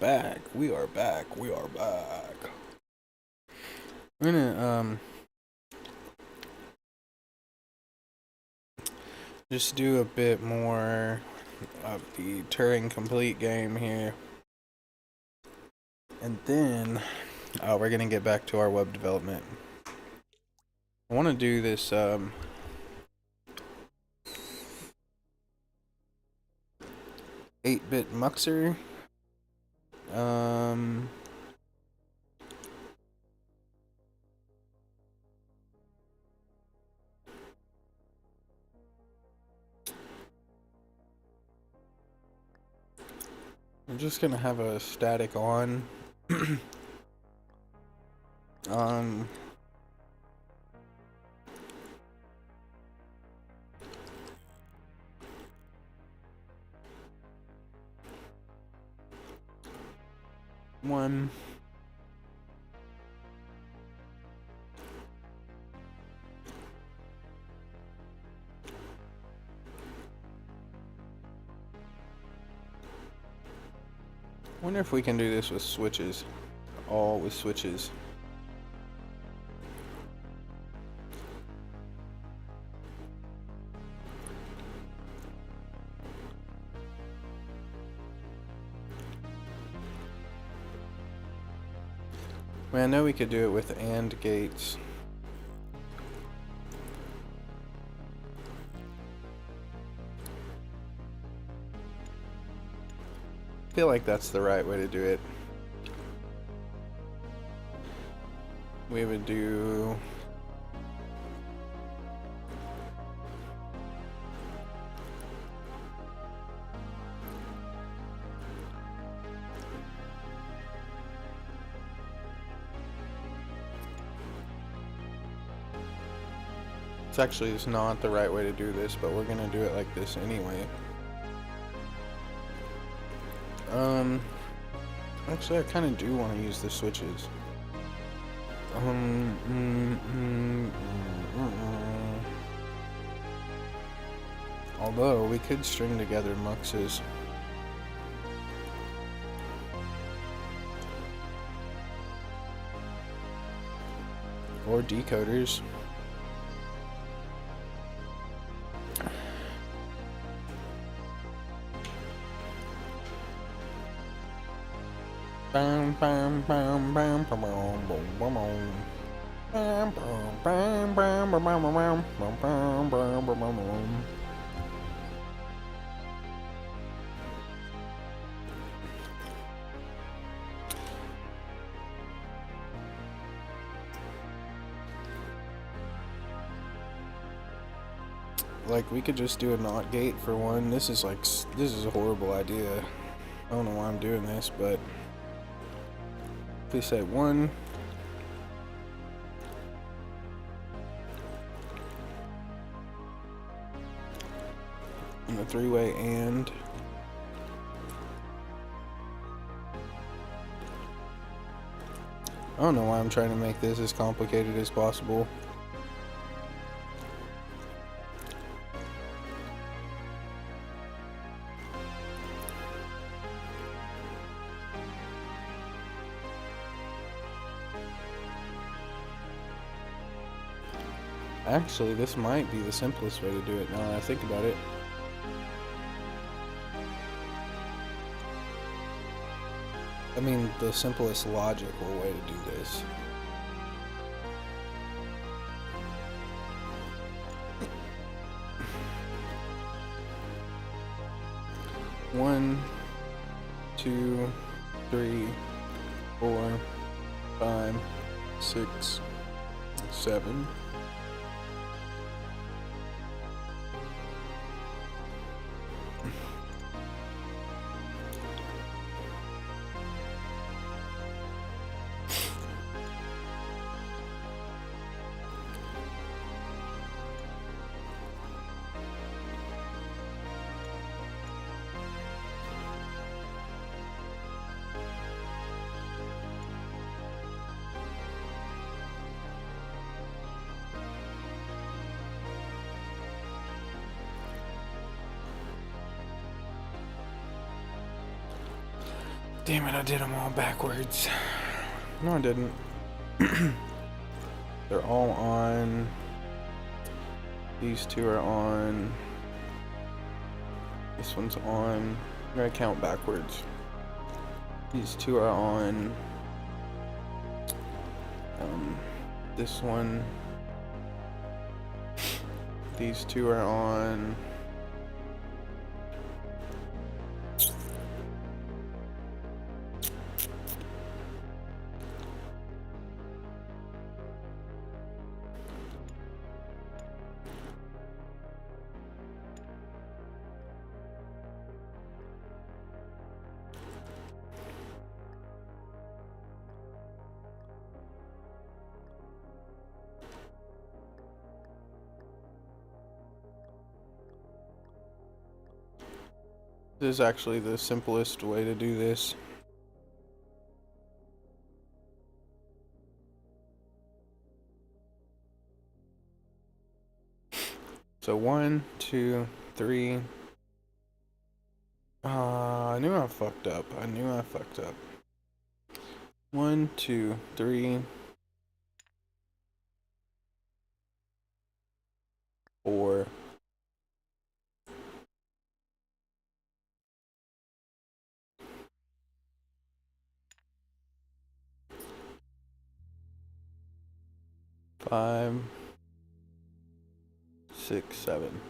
back. We are back. We are back. We're gonna just do a bit more of the Turing Complete game here. And then we're gonna get back to our web development. I wanna do this 8-bit muxer. I'm just gonna have a static on. um, one. Wonder if we can do this with switches. All with switches. I mean, I know we could do it with AND gates. I feel like that's the right way to do it. We would do it's not the right way to do this, but we're gonna do it like this anyway. Actually I kinda do want to use the switches. Although we could string together muxes. Or decoders. Bam bam bam bam bam bam bam bam bam bam bam bam bam bam bam bam bam. Like, we could just do a NOT gate for one. This is a horrible idea. I don't know why I'm doing this, but please say 1. And a 3-way AND. I don't know why I'm trying to make this as complicated as possible. Actually, this might be the simplest way to do it now that I think about it. I mean, the simplest logical way to do this. One, 2, 3, 4, 5, 6, 7. Damn it, I did them all backwards. No, I didn't. They're all on. These two are on. This one's on. I'm gonna count backwards. These two are on. This one. These two are on. This is actually the simplest way to do this. So 1, 2, 3. I knew I fucked up. 1, 2, 3, 4. 5, 6, 7.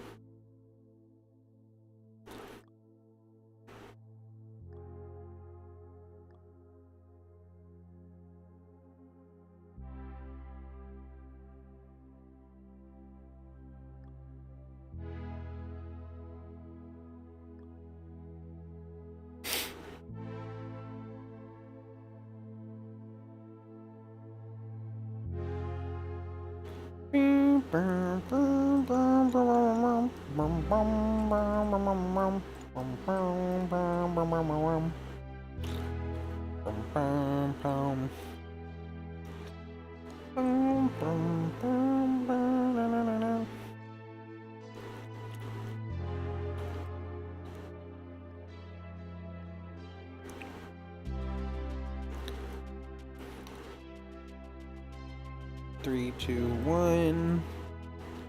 Three, two, one.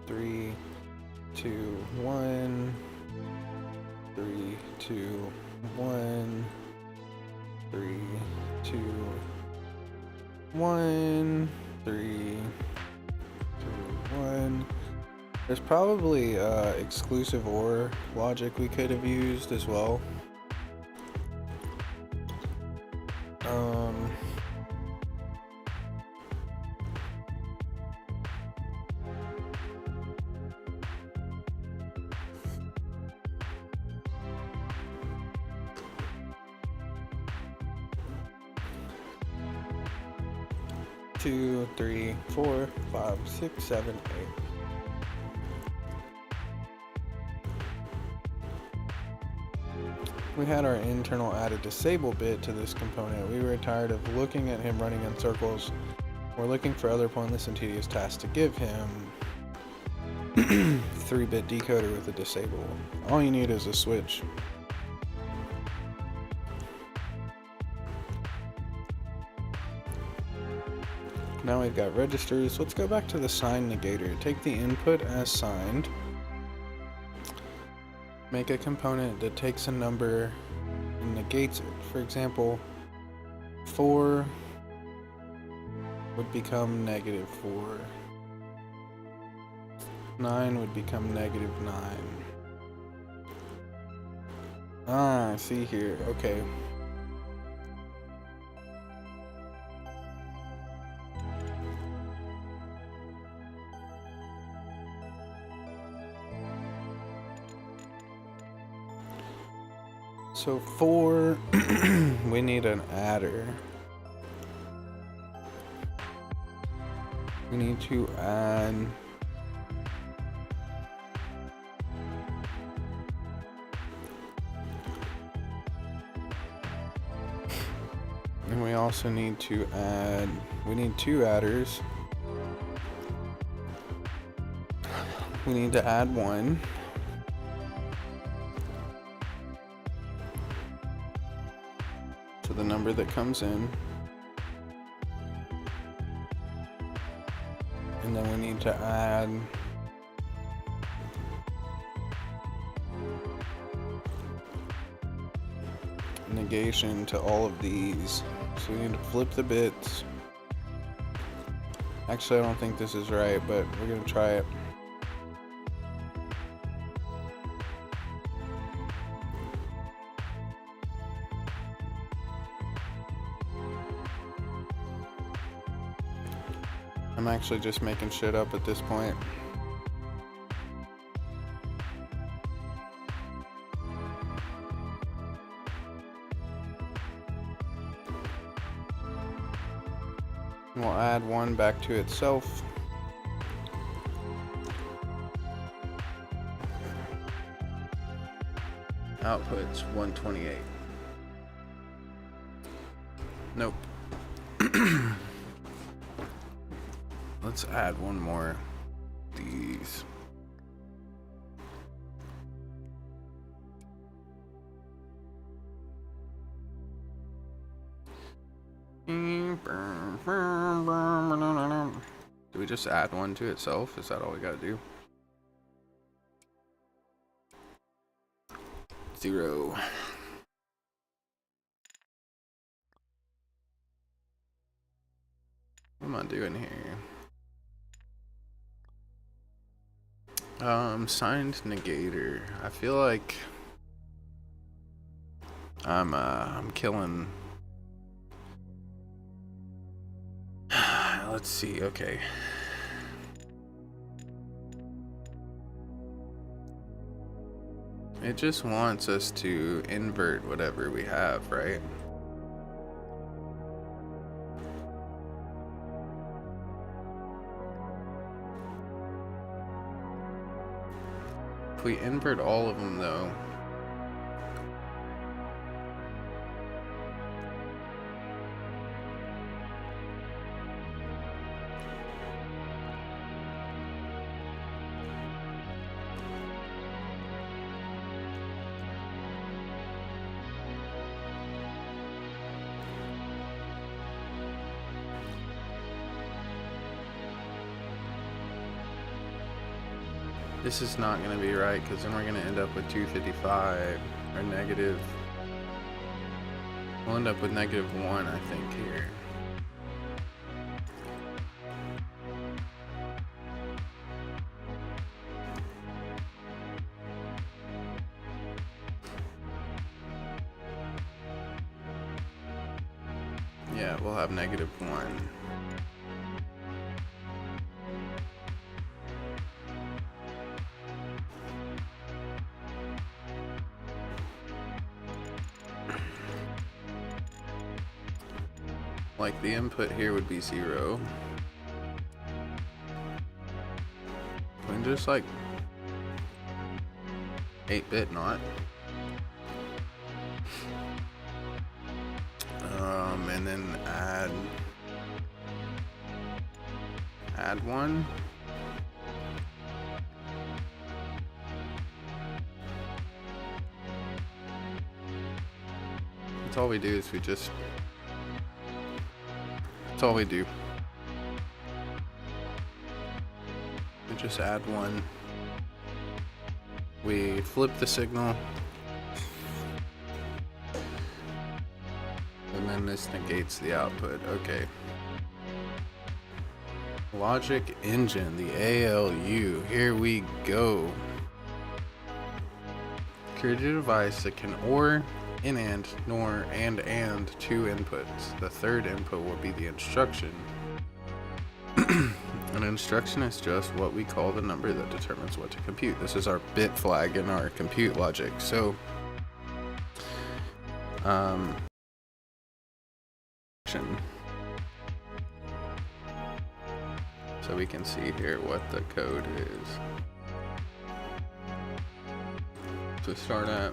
3, 2, 1. 3, 2, 1. 3, 2, 1. 3, 2, 1. There's probably exclusive OR logic we could have used as well. 2, 3, 4, 5, 6, 7, 8. We had our internal added disable bit to this component. We were tired of looking at him running in circles. We're looking for other pointless and tedious tasks to give him. 3-bit decoder with a disable. All you need is a switch. Now we've got registers. Let's go back to the sign negator. Take the input as signed. Make a component that takes a number and negates it. For example, 4 would become -4. 9 would become -9. Ah, I see here. Okay. So 4, we need an adder. We need to add and we also need to add, we need 2 adders. We need to add 1. So the number that comes in. And then we need to add negation to all of these. So we need to flip the bits. Actually, I don't think this is right, but we're gonna try it. I'm actually just making shit up at this point. We'll add 1 back to itself. Output's 128. Nope. Let's add 1 more. These. Do we just add 1 to itself? Is that all we gotta do? 0. What am I doing here? Signed negator. I feel like I'm killing. Let's see, okay. It just wants us to invert whatever we have, right? If we invert all of them though, this is not going to be right, because then we're going to end up with 255 or negative. We'll end up with -1, I think, here. Yeah, we'll have -1. Like the input here would be 0. And just like 8-bit not. And then add 1. That's all we do is that's all we do. We just add 1. We flip the signal. And then this negates the output. Okay. Logic engine, the ALU. Here we go. Create a device that can OR, INAND, NOR, and AND 2 inputs. The third input will be the instruction. An instruction is just what we call the number that determines what to compute. This is our bit flag in our compute logic. So, so we can see here what the code is. So start at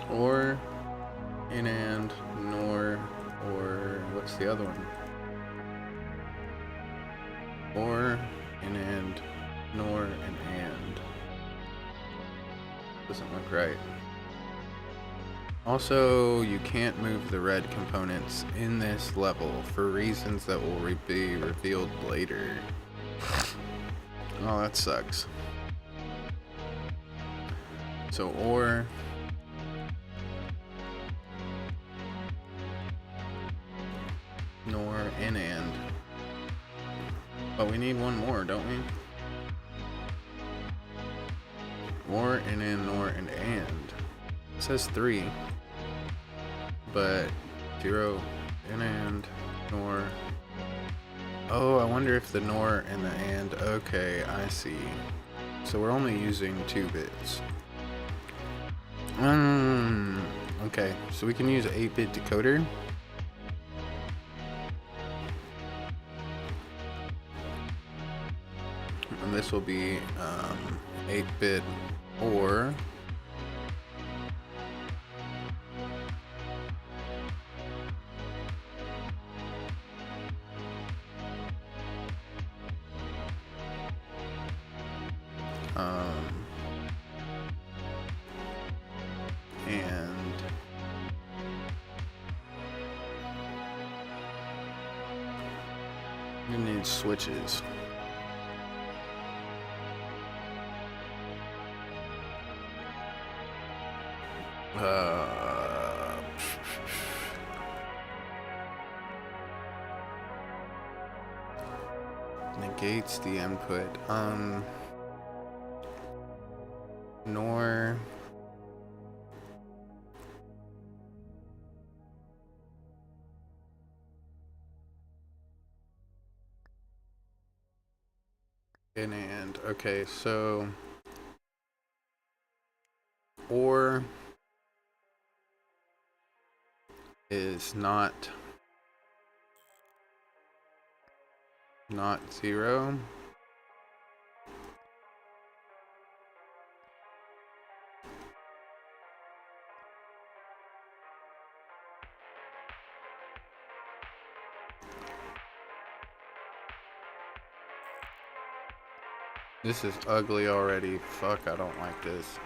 OR, INAND, NOR, or what's the other one? OR, INAND, NOR, and AND. Doesn't look right. Also, you can't move the red components in this level for reasons that will be revealed later. Oh, that sucks. So, or... nor, and. But we need one more, don't we? Or, and, nor, and. It says 3. But 0, and, nor. Oh, I wonder if the nor and the and. Okay, I see. So we're only using 2 bits. Okay, so we can use 8-bit decoder. And this will be 8-bit or. And we need switches. Negates the input. Nor. And okay, so or is not 0. This is ugly already. Fuck, I don't like this.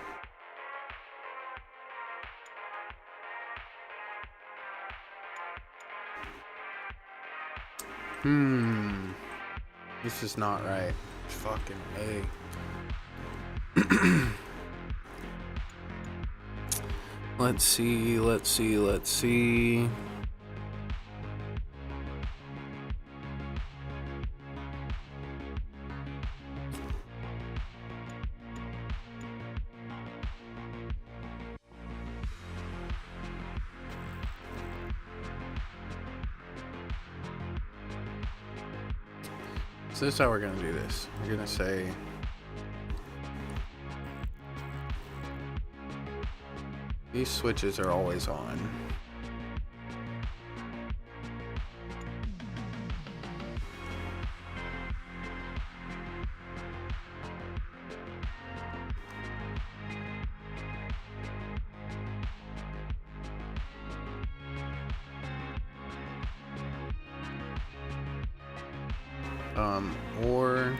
This is not right. Fucking A. Let's see. So this is how we're gonna do this. We're gonna say these switches are always on. Or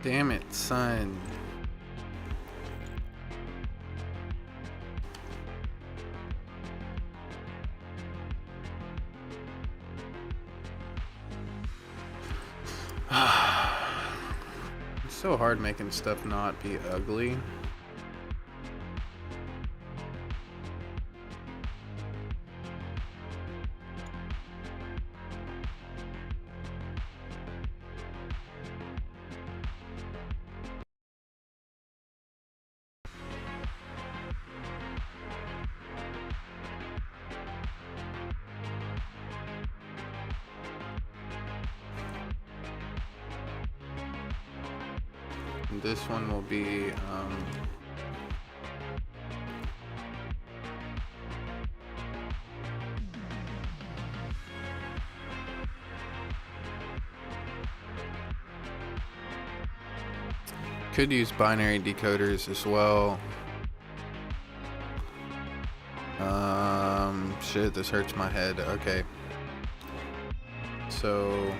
damn it, son. It's so hard making stuff not be ugly. This one will be could use binary decoders as well. Shit, this hurts my head. Okay. So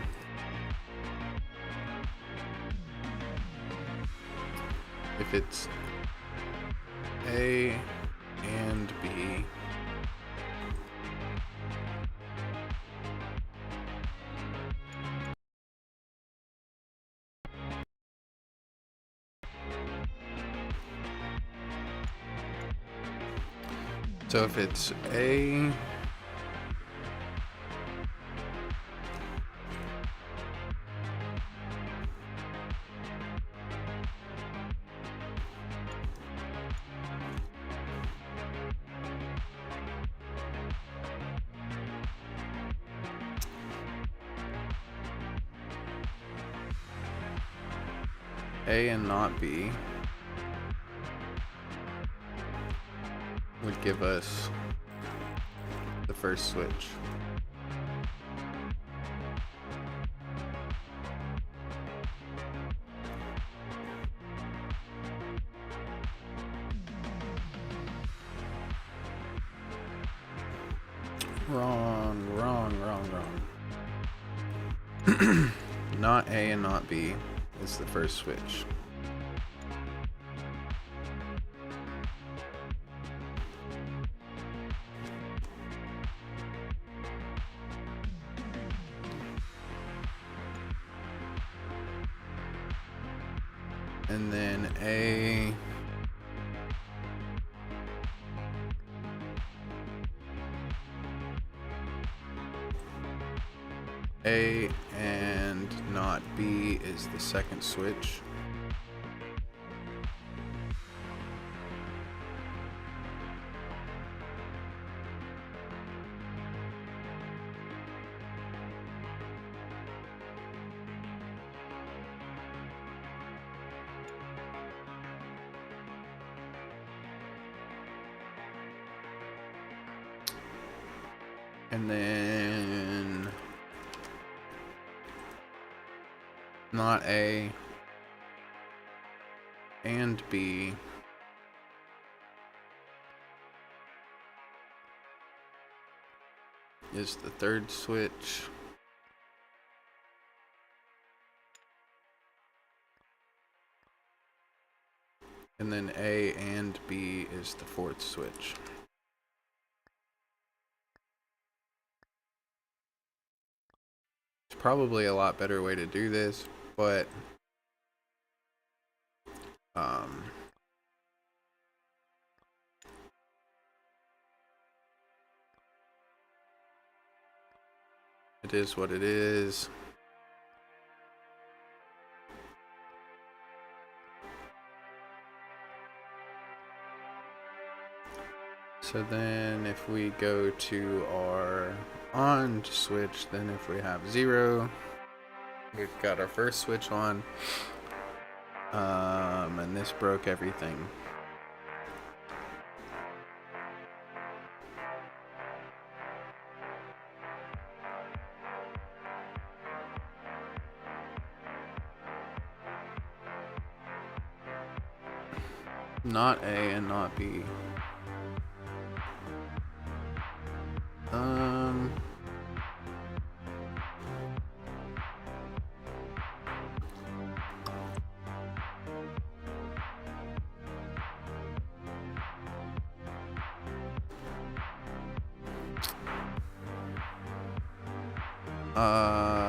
if it's A and B, so if it's A and not B would give us the first switch. Wrong. Not A and not B is the first switch. And then A and not B is the second switch. And then not A and B is the third switch. And then A and B is the fourth switch. It's probably a lot better way to do this, but it is what it is. So then if we go to our on switch, then if we have 0, we've got our first switch on, and this broke everything. Not A and not B.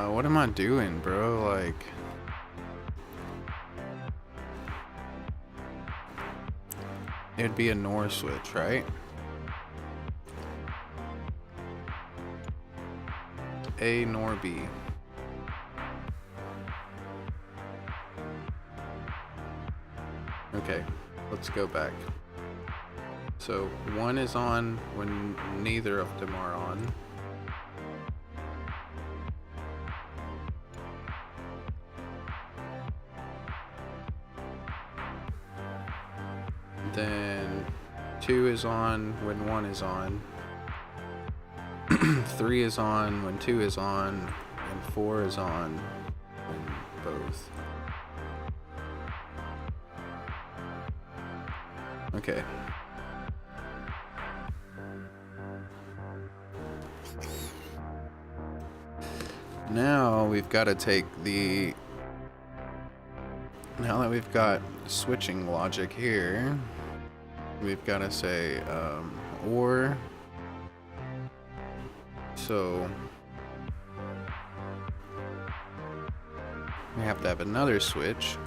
What am I doing, bro? Like, it'd be a NOR switch, right? A nor B. Okay, let's go back. So one is on when neither of them are on. then 2 is on when 1 is on, 3 is on when 2 is on, and 4 is on when both. Okay. Now we've got to take the... Now that we've got switching logic here, we've got to say or. So we have to have another switch.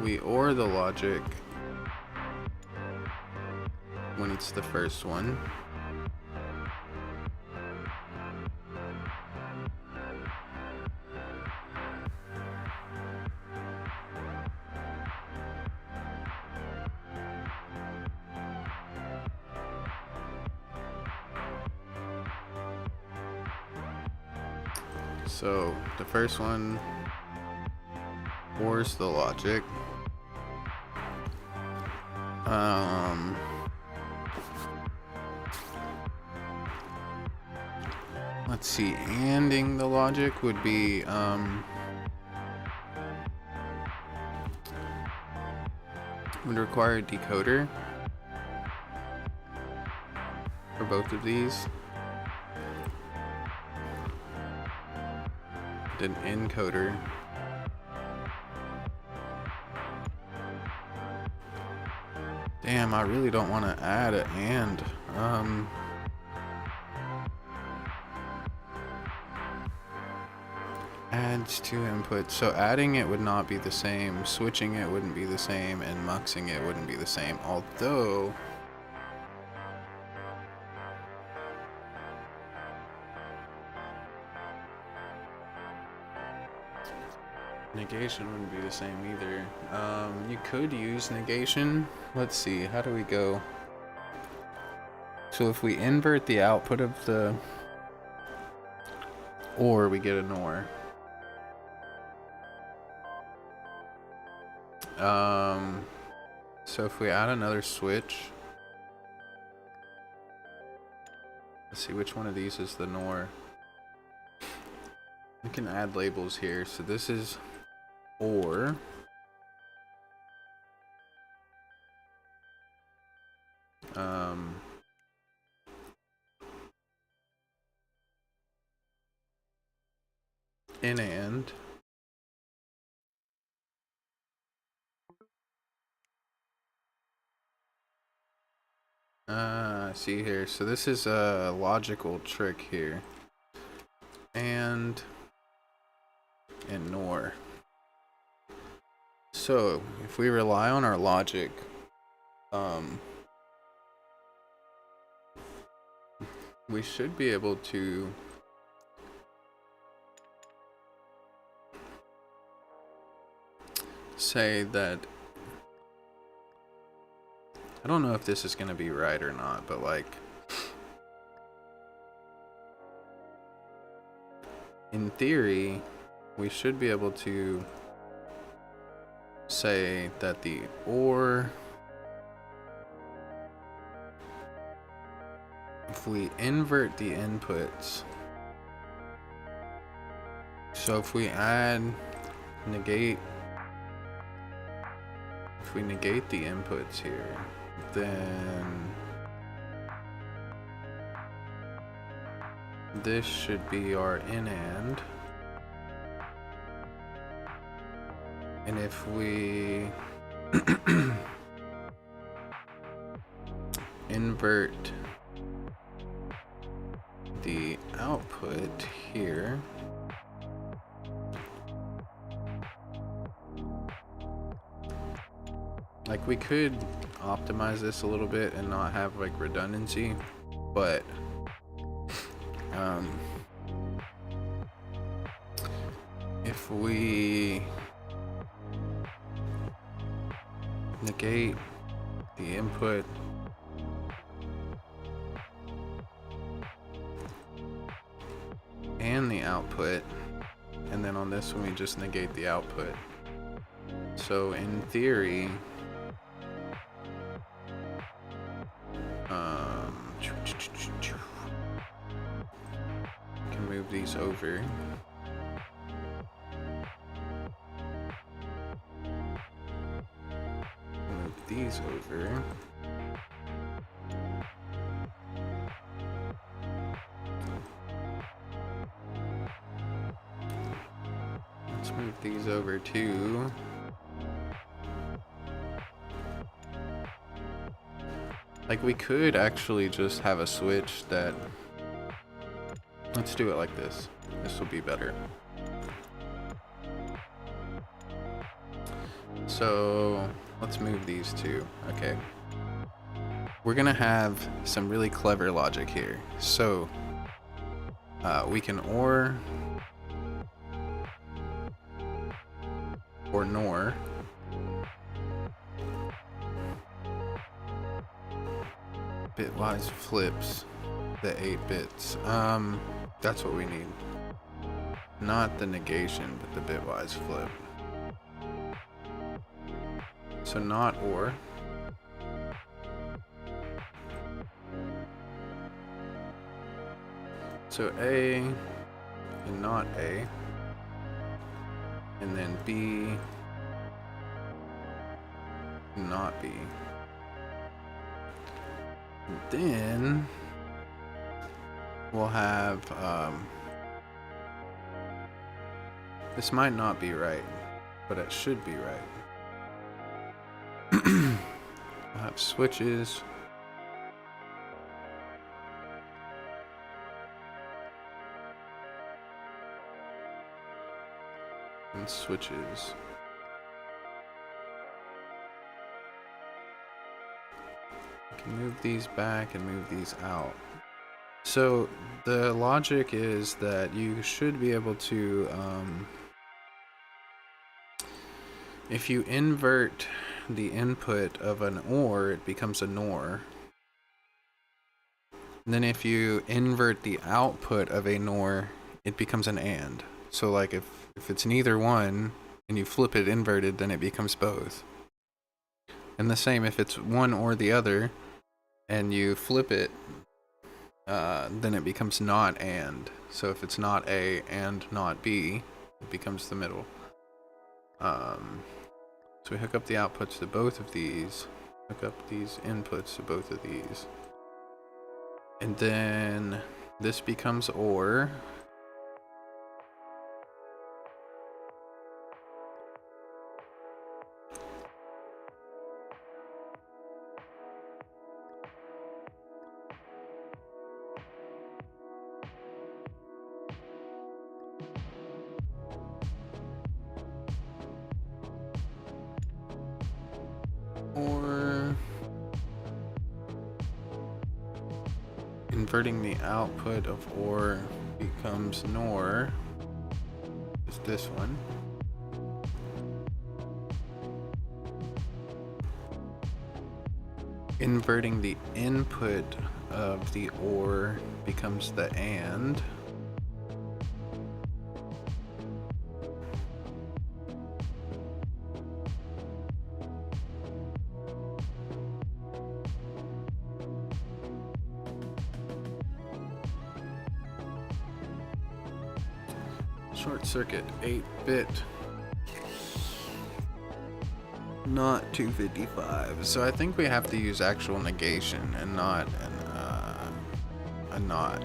We OR the logic when it's the first one. So the first one ORs the logic. Let's see, anding the logic would be would require a decoder for both of these. An encoder. Damn, I really don't want to add an and. Adds two inputs. So adding it would not be the same, switching it wouldn't be the same, and muxing it wouldn't be the same. Although negation wouldn't be the same either. You could use negation. Let's see, how do we go? So if we invert the output of the OR, we get an OR. So if we add another switch, let's see which one of these is the NOR. We can add labels here. So this is OR. In and. See here. So this is a logical trick here. And NOR. So if we rely on our logic, we should be able to say that, I don't know if this is going to be right or not, but like, in theory, we should be able to say that the OR, if we invert the inputs, so if we add negate, if we negate the inputs here, then this should be our in and if we invert the output here, like we could optimize this a little bit and not have like redundancy, but if we negate the input and the output, and then on this one we just negate the output. So in theory, move these over. Move these over. Let's move these over too. Like, we could actually just have a switch that... Let's do it like this. This will be better. So, let's move these two. Okay. We're gonna have some really clever logic here. So, we can or nor. Bitwise flips the 8 bits. That's what we need. Not the negation, but the bitwise flip. So not or. So A and not A. And then B and not B. And then we'll have, this might not be right, but it should be right. We'll have switches. And switches. We can move these back and move these out. So the logic is that you should be able to, if you invert the input of an OR, it becomes a NOR. And then if you invert the output of a NOR, it becomes an AND. So like if it's neither one and you flip it inverted, then it becomes both. And the same if it's one or the other and you flip it, then it becomes not AND. So if it's not A and not B, it becomes the middle. So we hook up the outputs to both of these, hook up these inputs to both of these. And then this becomes OR. Or inverting the output of OR becomes NOR. Is this one. Inverting the input of the OR becomes the AND. Short circuit, 8-bit, not 255. So I think we have to use actual negation and not a not.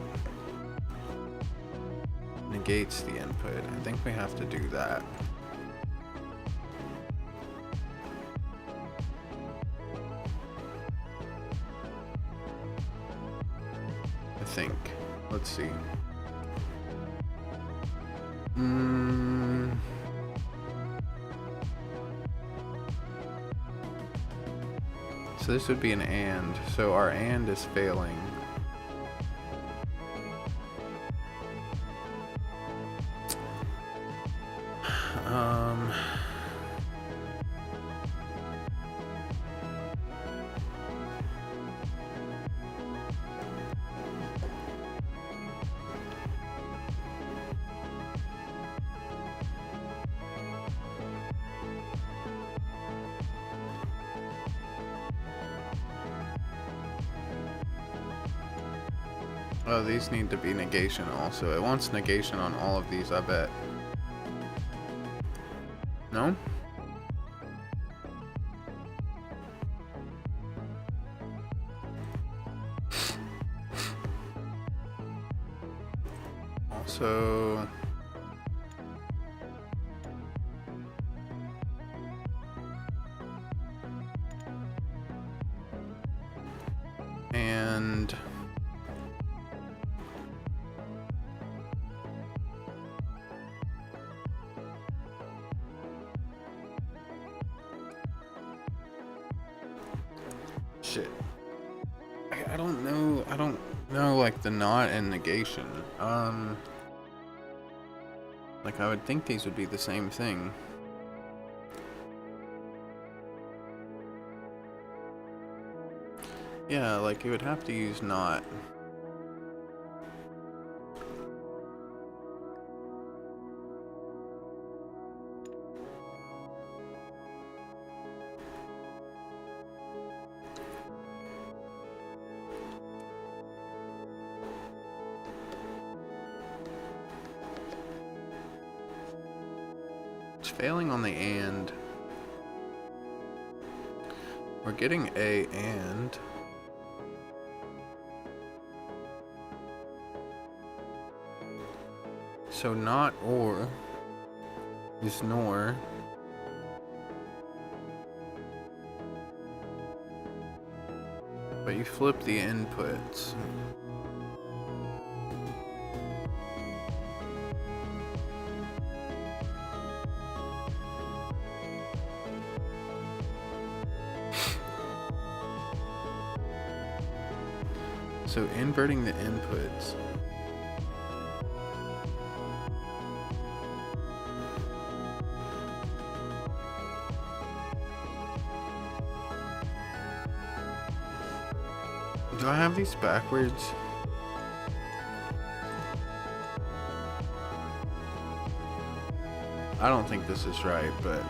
Negates the input. I think we have to do that. I think. Let's see. So this would be an AND. So our AND is failing. Oh, these need to be negation also. It wants negation on all of these, I bet. No? Also... and... shit. I don't know like the not and negation. Like I would think these would be the same thing. Yeah, like you would have to use not. It's failing on the and. We're getting a and. So not or is nor. But you flip the inputs. So inverting the inputs. Do I have these backwards? I don't think this is right, but...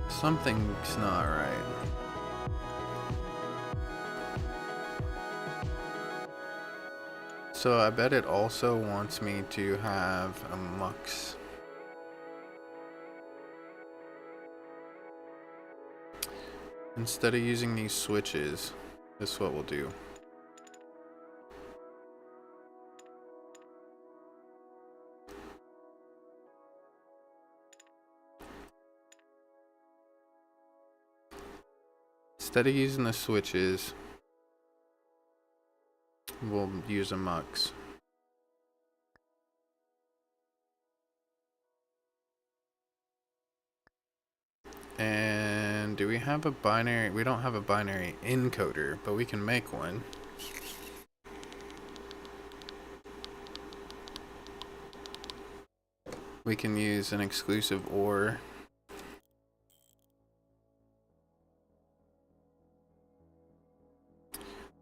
something's not right. So I bet it also wants me to have a mux. Instead of using these switches, this is what we'll do. Instead of using the switches, we'll use a mux. And do we have a binary? We don't have a binary encoder, but we can make one. We can use an exclusive OR.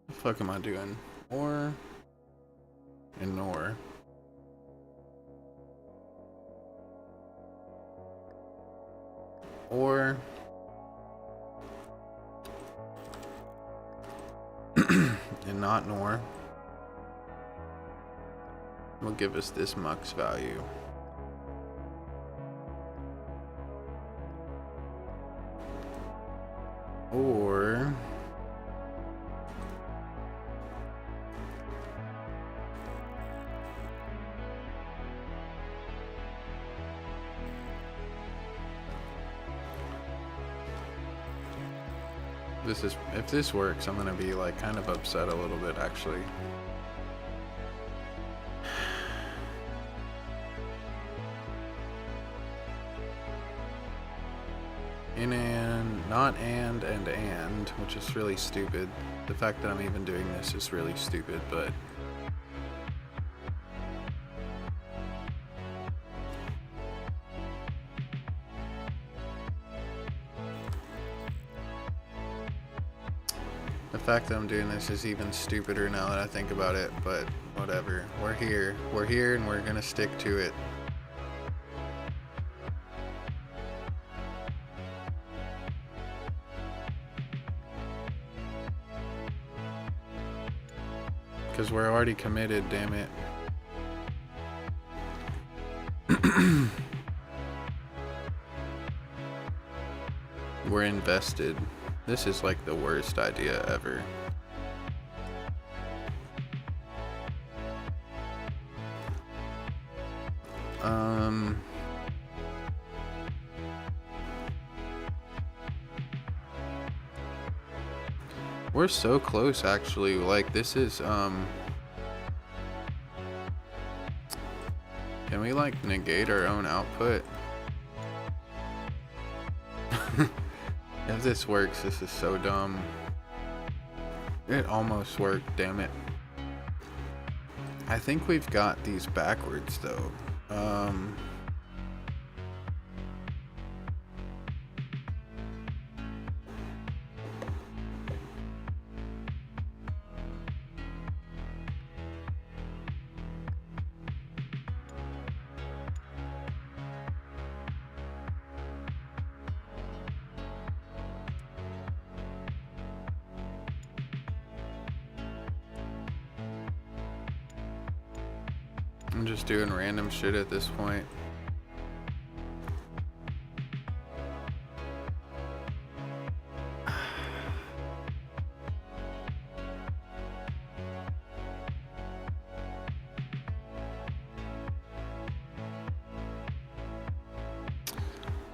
What the fuck am I doing? OR and NOR. OR and not NOR will give us this mux value. Or this is, if this works, I'm gonna be like kind of upset a little bit actually. In and, not and, which is really stupid. The fact that I'm even doing this is really stupid, but the fact that I'm doing this is even stupider now that I think about it, but whatever. We're here. We're here and we're gonna stick to it. Because we're already committed, damn it. We're invested. This is like the worst idea ever. We're so close actually. Like this is can we like negate our own output? If this works, this is so dumb. It almost worked, damn it. I think we've got these backwards though. I'm just doing random shit at this point.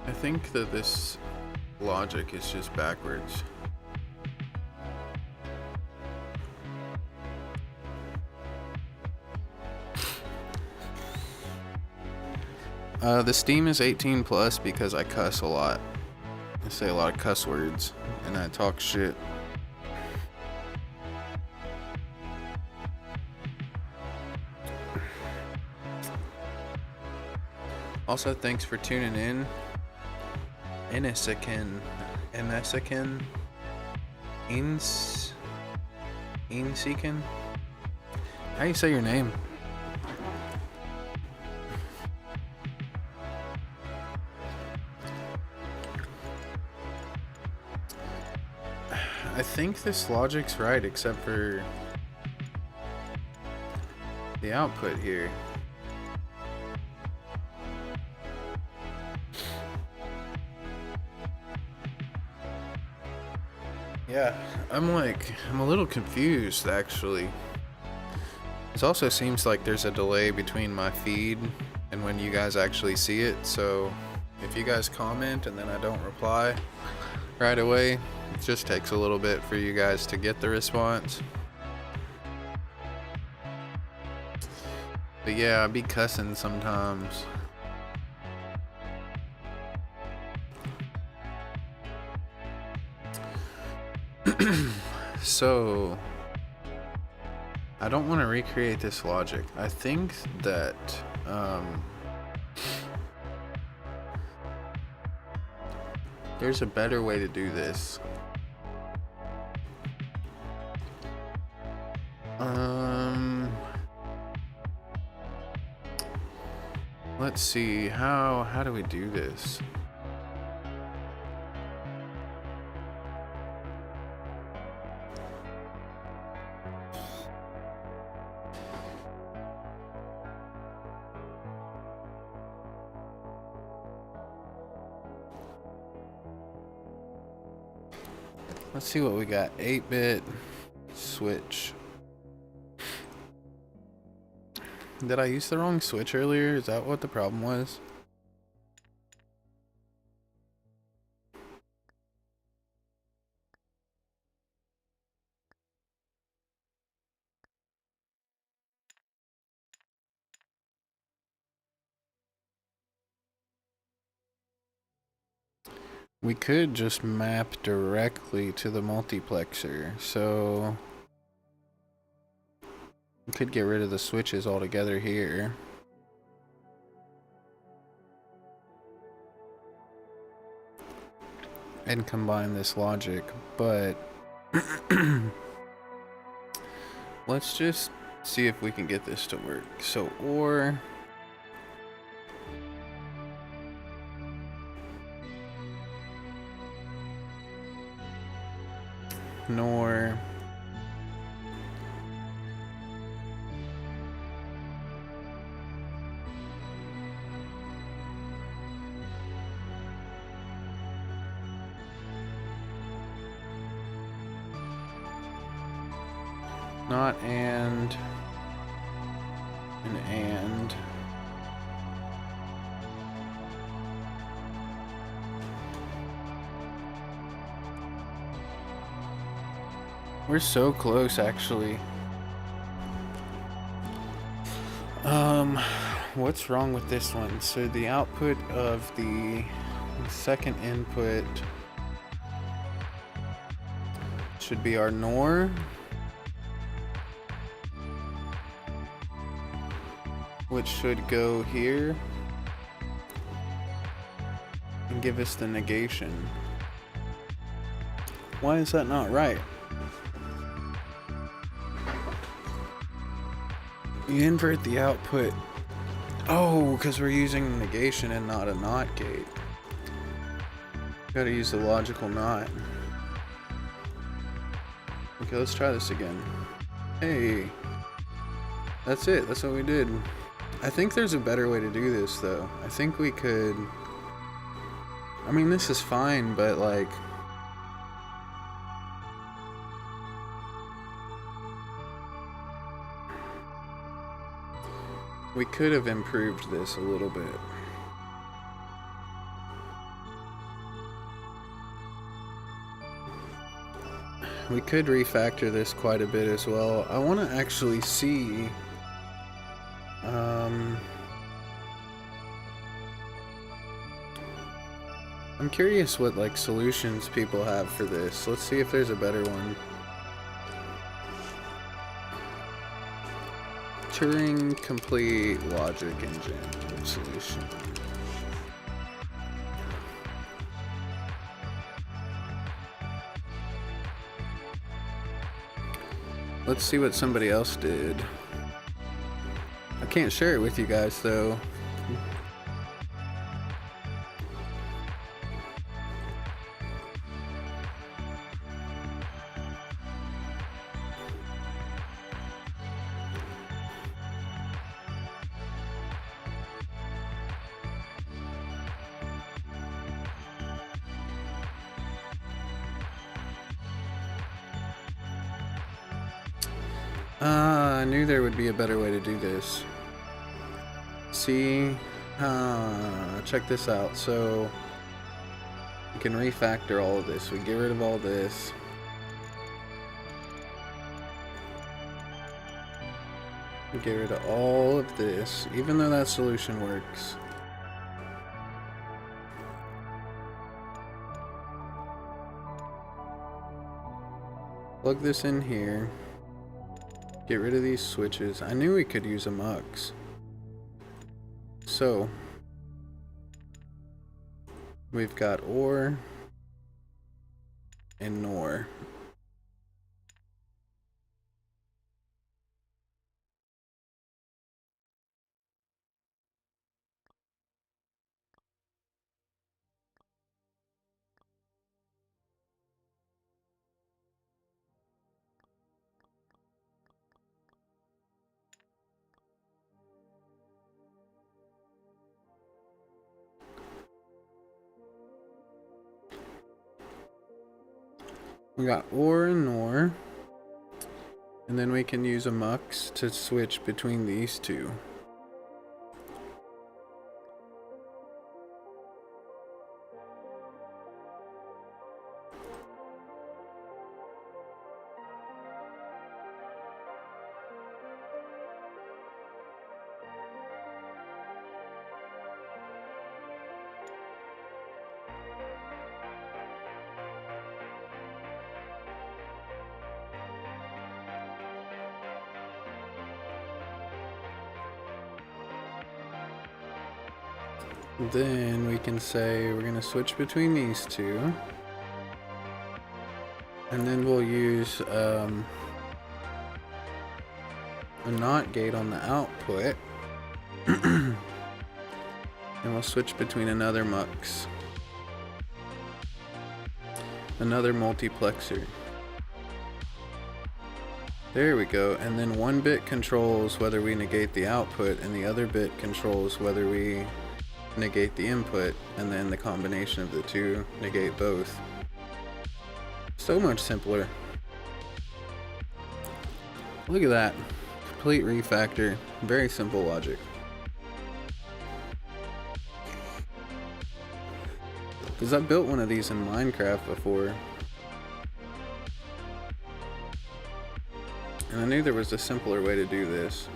I think that this logic is just backwards. The Steam is 18 plus because I cuss a lot. I say a lot of cuss words and I talk shit. Also, thanks for tuning in. Inesikin. Insikin? How do you say your name? I think this logic's right, except for the output here. Yeah, I'm a little confused actually. It also seems like there's a delay between my feed and when you guys actually see it, so if you guys comment and then I don't reply right away, it just takes a little bit for you guys to get the response. But yeah, I be cussing sometimes. So I don't want to recreate this logic. I think that there's a better way to do this. Let's see, how do we do this? Let's see what we got. 8-bit switch. Did I use the wrong switch earlier? Is that what the problem was? We could just map directly to the multiplexer, so we could get rid of the switches altogether here. And combine this logic, but let's just see if we can get this to work. So, or nor not and an and. We're so close, actually. What's wrong with this one? So the output of the second input should be our NOR. Which should go here and give us the negation. Why is that not right? You invert the output. Oh, because we're using negation and not a NOT gate. Gotta use the logical NOT. Okay, let's try this again. Hey, that's it. That's what we did. I think there's a better way to do this, though. I think we could... I mean, this is fine, but, like... we could have improved this a little bit. We could refactor this quite a bit as well. I want to actually see... I'm curious what, like, solutions people have for this. Let's see if there's a better one. Turing Complete logic engine solution. Let's see what somebody else did. I can't share it with you guys, though. I knew there would be a better way to do this. See, check this out. So we can refactor all of this. We get rid of all this. We get rid of all of this, even though that solution works. Plug this in here. Get rid of these switches. I knew we could use a mux. So we've got OR and NOR. We got OR and NOR, and then we can use a mux to switch between these two. Then we can say we're going to switch between these two. And then we'll use a NOT gate on the output. And we'll switch between another mux. Another multiplexer. There we go, and then one bit controls whether we negate the output, and the other bit controls whether we negate the input, and then the combination of the two negate both. So much simpler. Look at that. Complete refactor. Very simple logic. Because I built one of these in Minecraft before. And I knew there was a simpler way to do this.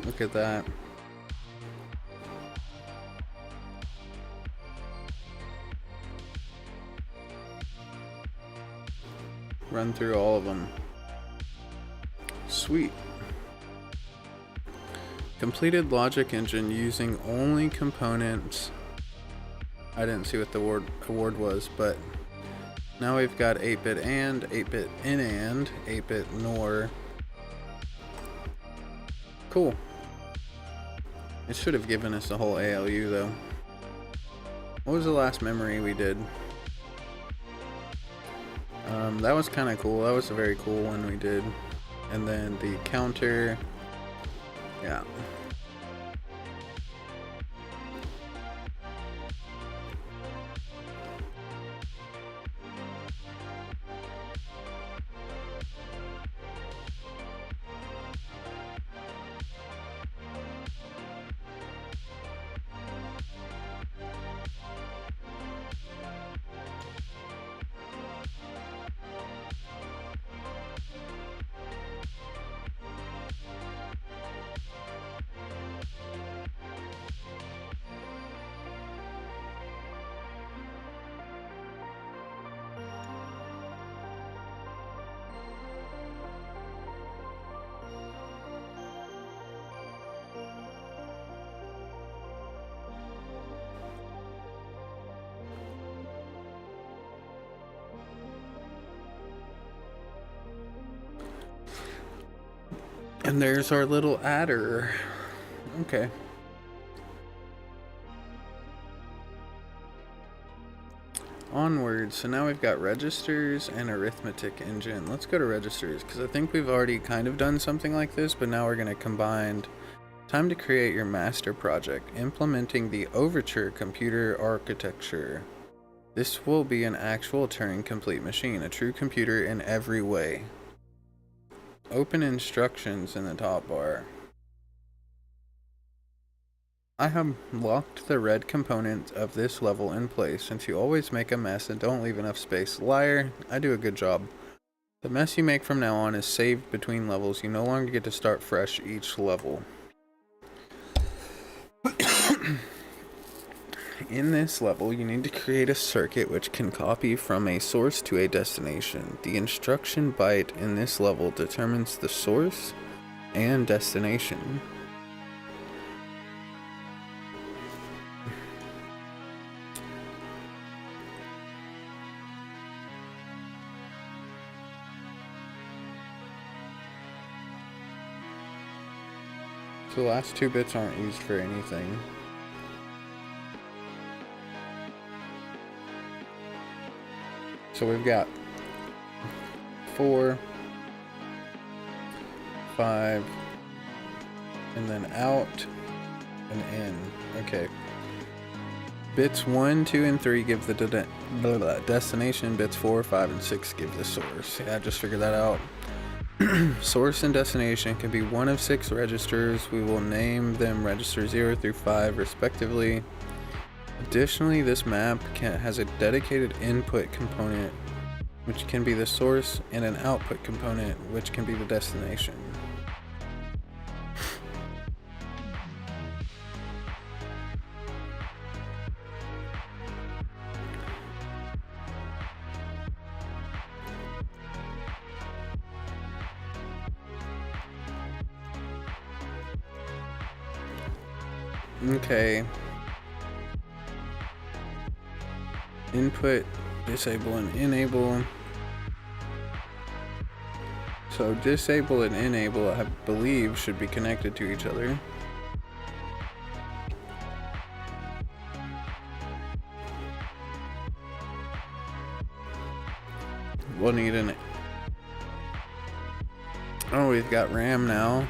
Look at that. Run through all of them. Sweet. Completed logic engine using only components. I didn't see what the award was, but now we've got 8-bit and, 8-bit in and, 8-bit NOR. Cool. It should have given us the whole ALU though. What was the last memory we did? That was kind of cool. That was a very cool one we did. And then the counter. Yeah. And there's our little adder. Okay. Onward. So now we've got registers and arithmetic engine. Let's go to registers because I think we've already kind of done something like this, but now we're going to combine. Time to create your master project, implementing the Overture computer architecture. This will be an actual Turing Complete machine, a true computer in every way. Open instructions in the top bar. I have locked the red component of this level in place since you always make a mess and don't leave enough space. Liar, I do a good job. The mess you make from now on is saved between levels. You no longer get to start fresh each level. In this level, you need to create a circuit which can copy from a source to a destination. The instruction byte in this level determines the source and destination. So the last two bits aren't used for anything. So we've got 4, 5, and then out and in. Okay. Bits 1, 2, and 3 give the destination. Bits 4, 5, and 6 give the source. Yeah, just figured that out. Source and destination can be one of 6 registers. We will name them register 0 through 5 respectively. Additionally, this map has a dedicated input component, which can be the source, and an output component, which can be the destination. Okay. Input, disable, and enable. So disable and enable, I believe, should be connected to each other. We'll need an... Oh, we've got RAM now.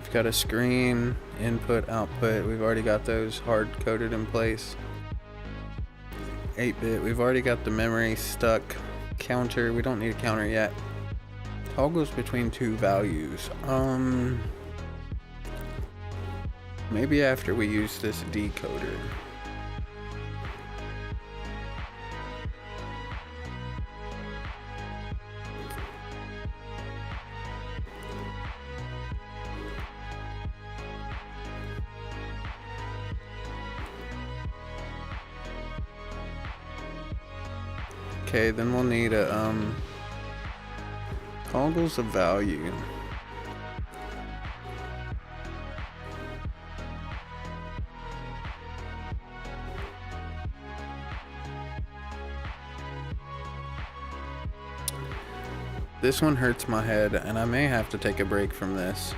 We've got a screen, input, output. We've already got those hard-coded in place. 8-bit. We've already got the memory stuck. Counter. We don't need a counter yet. Toggles between two values. Maybe after we use this decoder. Okay, then we'll need a toggles of value. This one hurts my head, and I may have to take a break from this.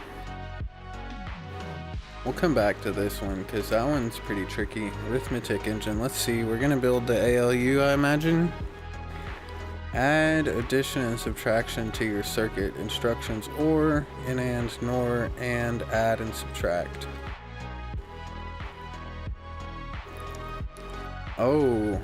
We'll come back to this one, because that one's pretty tricky. Arithmetic engine. Let's see, we're going to build the ALU, I imagine. Add addition and subtraction to your circuit. Instructions or, in and, nor, and, add and subtract. Oh.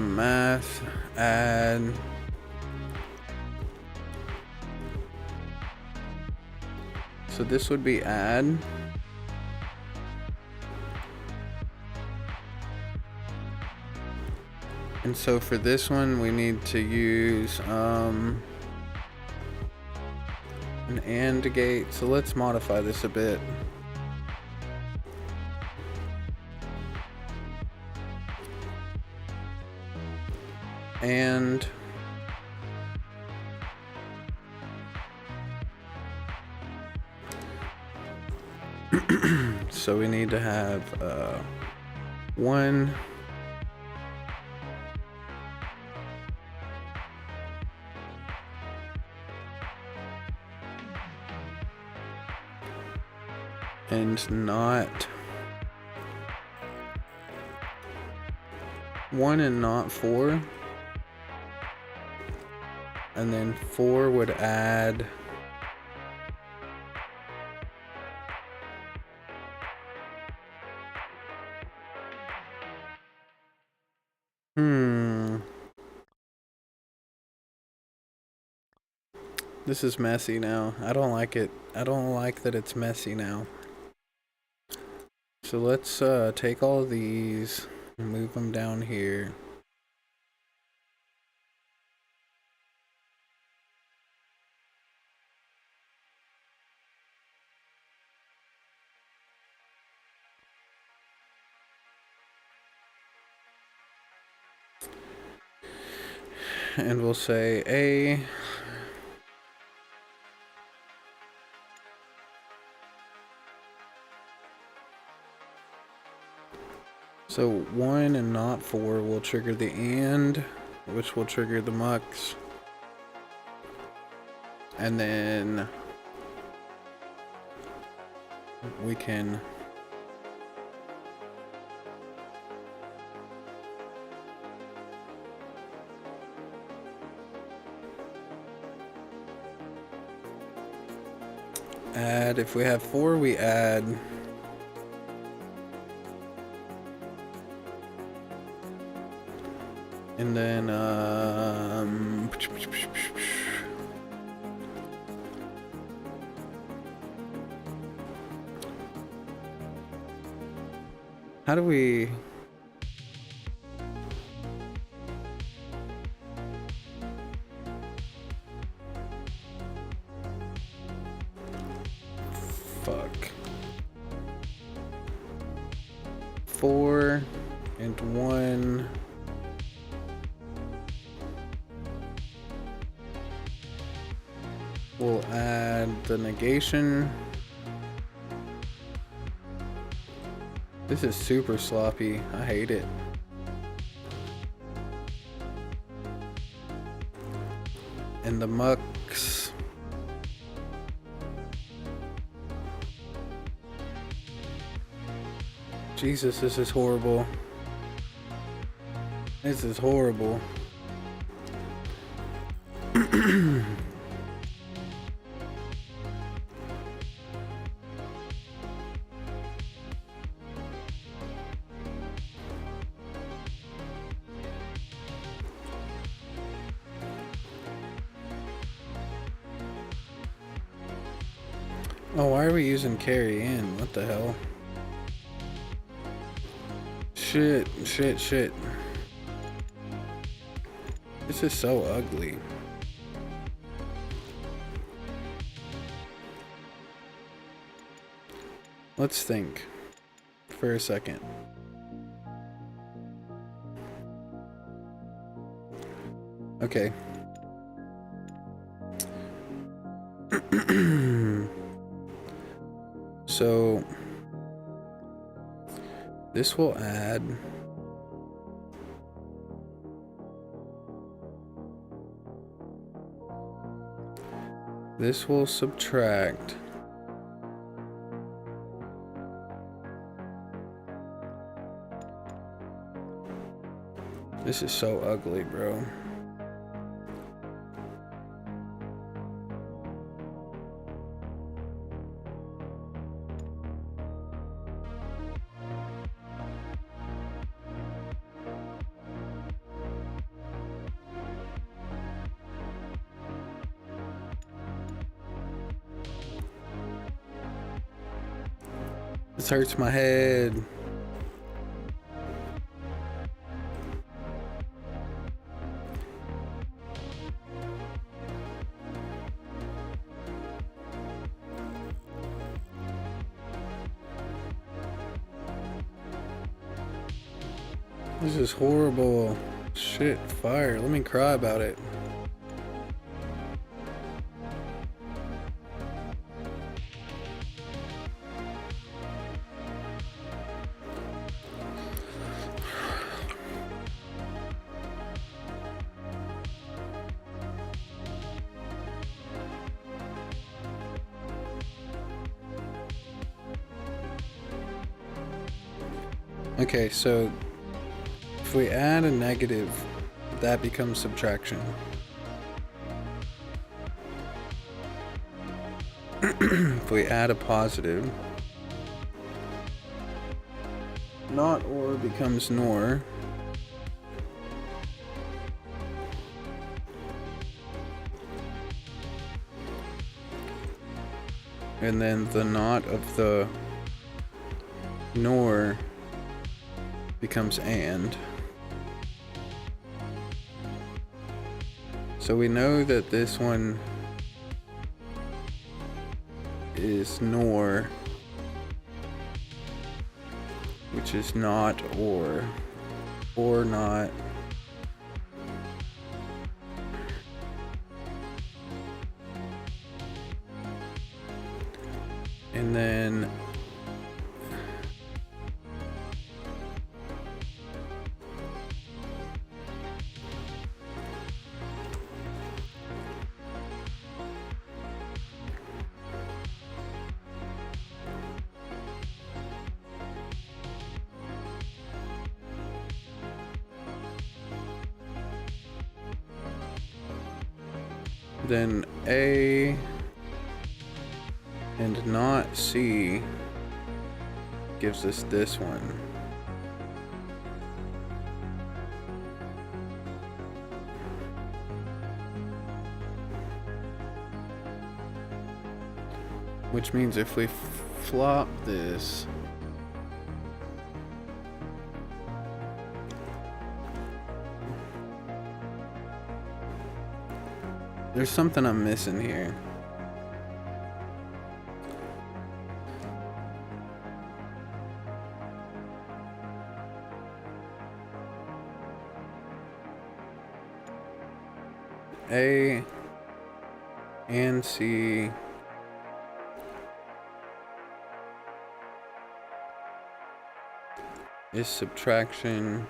Math, add. So this would be add. And so for this one, we need to use an AND gate. So let's modify this a bit. And so we need to have one and not one and not four. And then 4 would add This is messy now. I don't like it. I don't like that it's messy now. So let's take all of these and move them down here. And we'll say A. So 1 and not 4 will trigger the AND, which will trigger the MUX. And then we can add. If we have 4, we add. And then how do we fuck 4 and 1. We'll add the negation. This is super sloppy. I hate it. And the mux. Jesus, this is horrible. This is horrible. Oh, why are we using carry in? What the hell? Shit. This is so ugly. Let's think for a second. Okay. So this will add this will subtract this is so ugly, bro. This hurts my head. This is horrible. Shit, fire. Let me cry about it. Okay, so if we add a negative, that becomes subtraction. If we add a positive, not or becomes nor. And then the not of the nor becomes and. So we know that this one is nor, which is not or not. And then A and not C gives us this one. Which means if we flop this, there's something I'm missing here. A and C is subtraction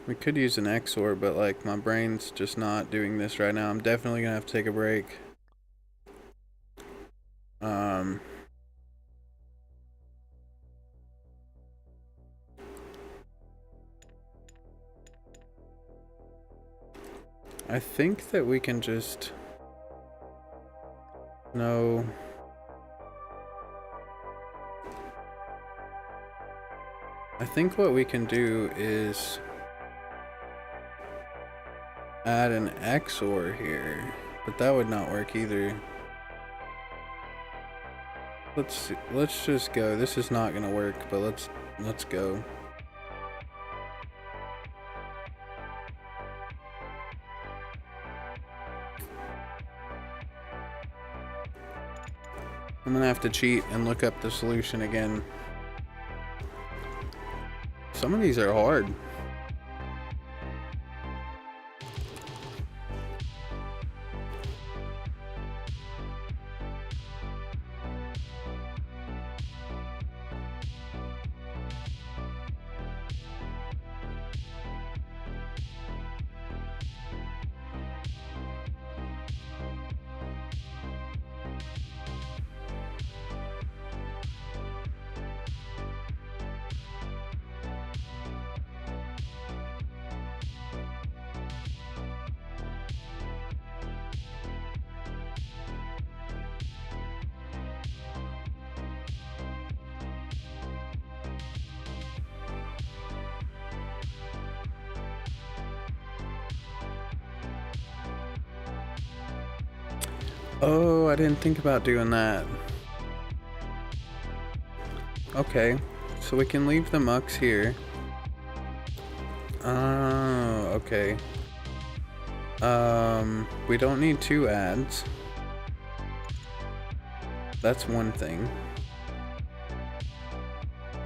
we could use an XOR, but like my brain's just not doing this right now. I'm definitely gonna have to take a break. I think that we can just... No. I think what we can do is add an XOR here, but that would not work either. Let's see. Let's just go. This is not gonna work, but let's go. I'm gonna have to cheat and look up the solution again. Some of these are hard. Oh, I didn't think about doing that. Okay, so we can leave the mux here. Oh, okay. We don't need two adds. That's one thing.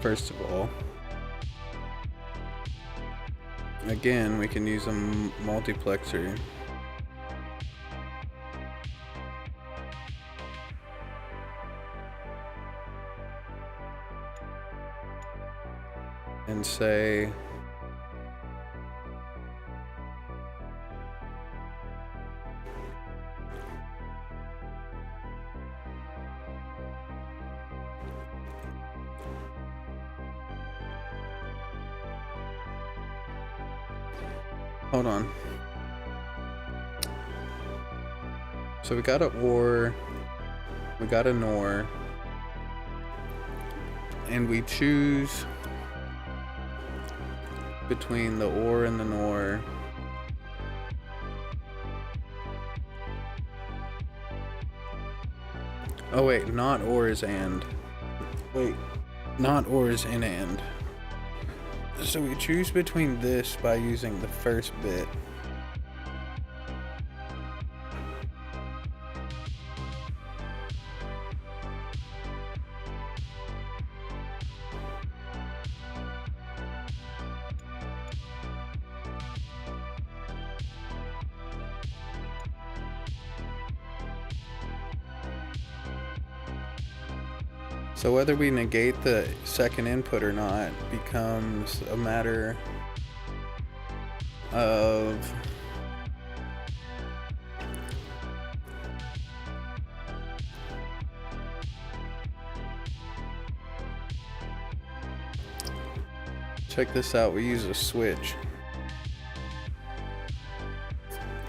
First of all. Again, we can use a multiplexer. And say hold on. So we got a OR, we got a NOR, and we choose between the OR and the NOR. Oh wait, not OR is AND. Wait, not OR is in AND. So we choose between this by using the first bit. So whether we negate the second input or not becomes a matter of check this out, we use a switch.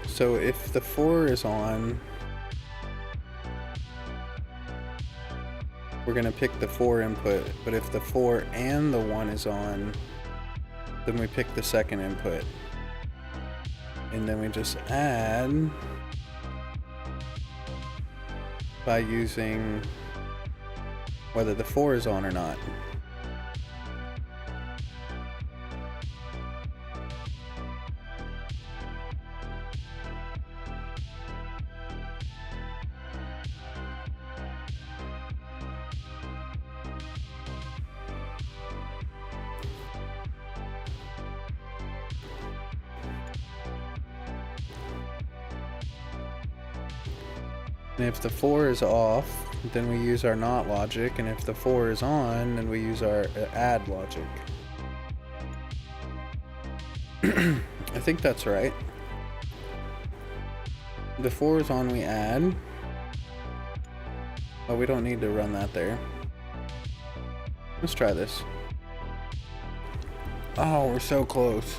So if the 4 is on, we're gonna pick the 4 input, but if the 4 and the 1 is on, then we pick the second input. And then we just add by using whether the 4 is on or not. And if the 4 is off, then we use our not logic, and if the 4 is on, then we use our add logic. I think that's right. The 4 is on, we add. Oh, we don't need to run that there. Let's try this. Oh, we're so close.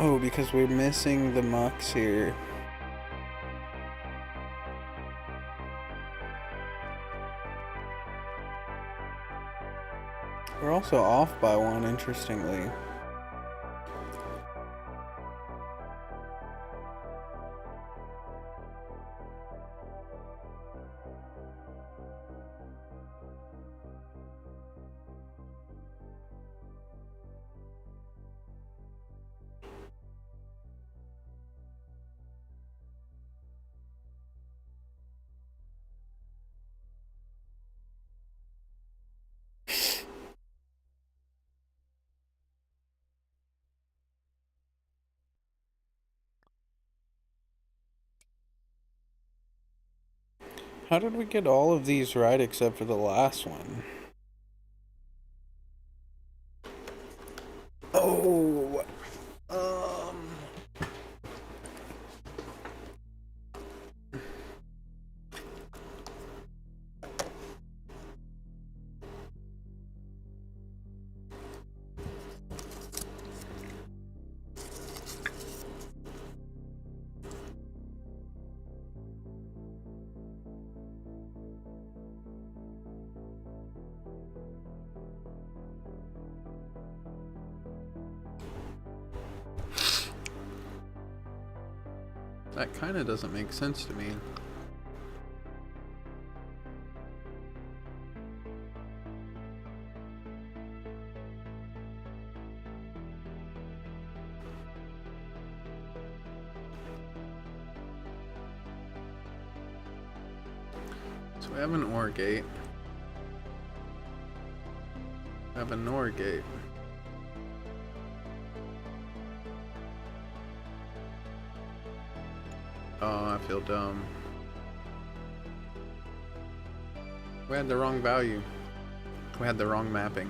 Oh, because we're missing the mux here. We're also off by 1, interestingly. How did we get all of these right except for the last one? Oh, that kind of doesn't make sense to me. So we have an OR gate. We have a NOR gate. Oh, I feel dumb. We had the wrong value. We had the wrong mapping.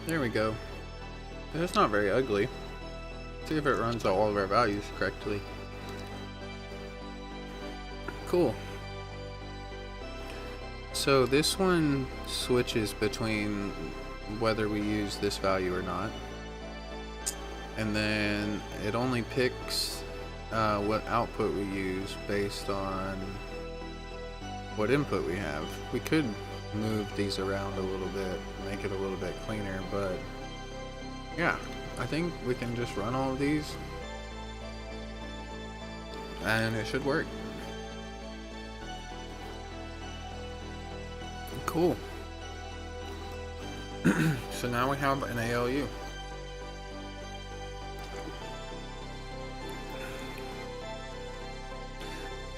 There we go. It's not very ugly. See if it runs all of our values correctly. Cool. So this one switches between whether we use this value or not. And then it only picks what output we use based on what input we have. We could move these around a little bit, make it a little bit cleaner, but yeah, I think we can just run all of these and it should work. Cool. So now we have an ALU.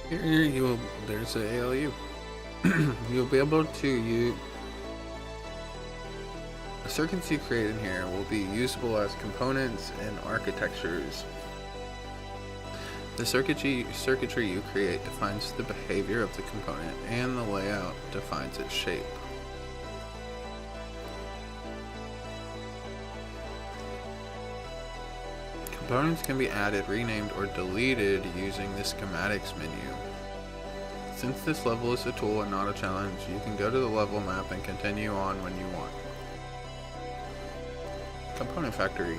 Here there's the ALU. You'll be able to use the circuits you create in here will be usable as components and architectures. The circuitry you create defines the behavior of the component, and the layout defines its shape. Components can be added, renamed, or deleted using the schematics menu. Since this level is a tool and not a challenge, you can go to the level map and continue on when you want. Component factory.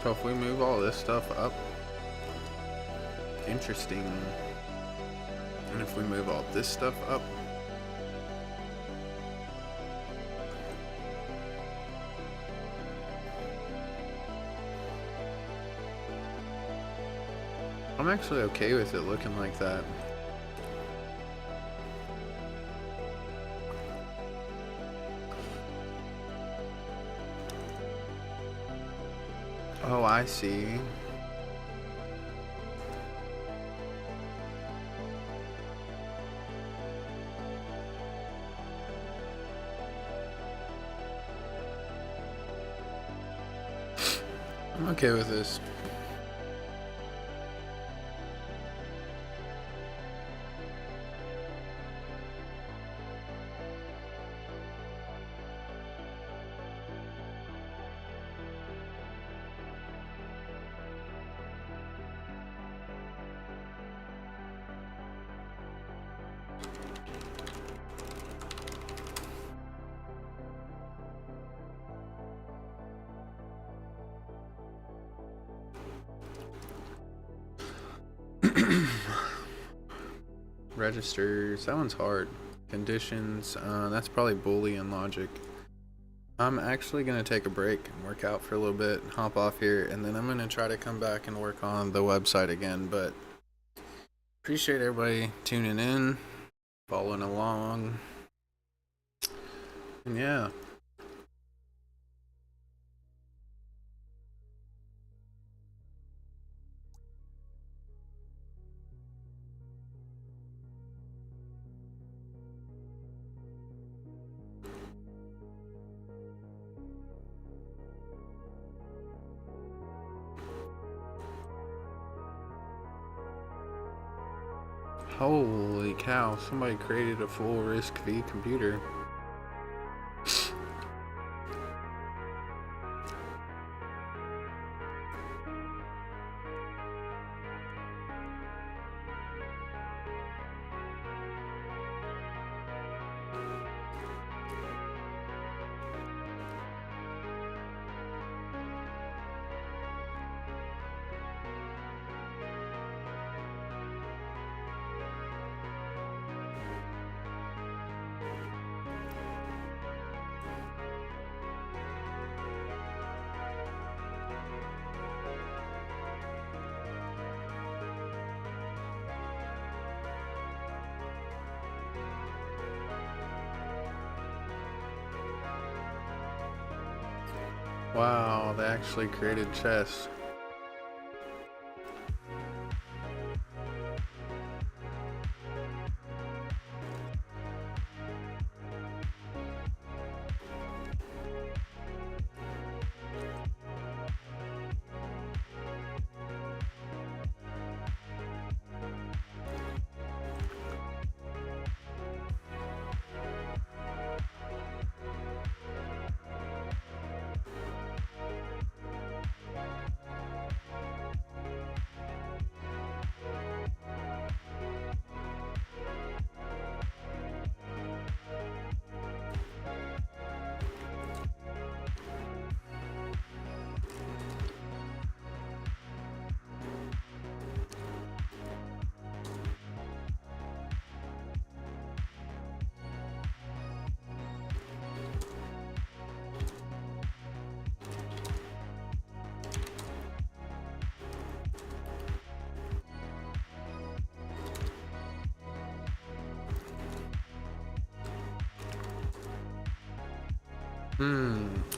So if we move all this stuff up, interesting. And if we move all this stuff up, I'm actually okay with it looking like that. Oh, I see. I'm okay with this. Registers, that one's hard. Conditions, that's probably Boolean logic. I'm actually gonna take a break and work out for a little bit, hop off here, and then I'm gonna try to come back and work on the website again. But appreciate everybody tuning in, following along, and yeah. Holy cow, somebody created a full RISC-V computer. Wow, they actually created chess.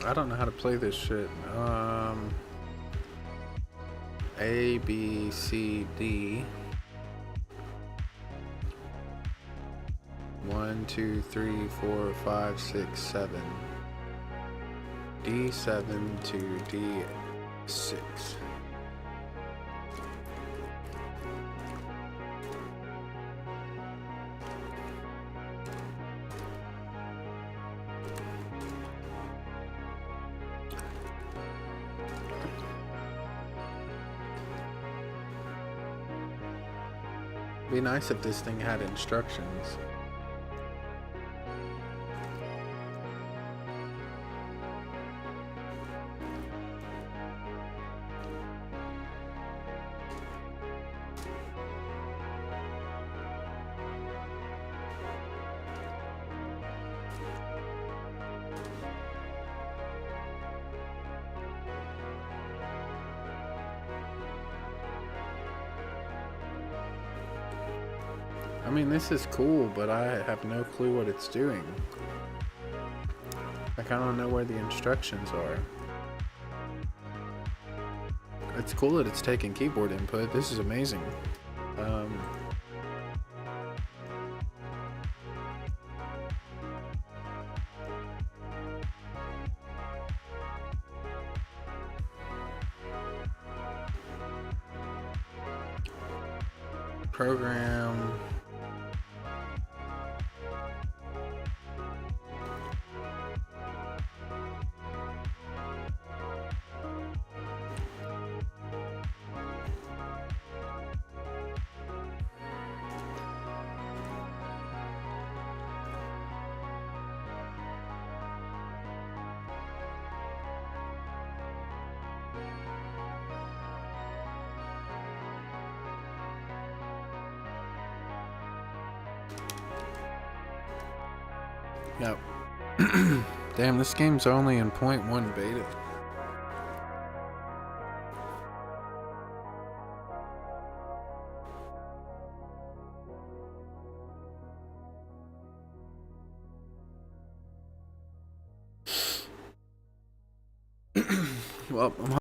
I don't know how to play this shit. A, B, C, D. 1, 2, 3, 4, 5, 6, 7. D7 to D6. Be nice if this thing had instructions. I mean, this is cool, but I have no clue what it's doing. Like, I don't know where the instructions are. It's cool that it's taking keyboard input. This is amazing. Program. Yep. Damn, this game's only in 0.1 beta. Well, I'm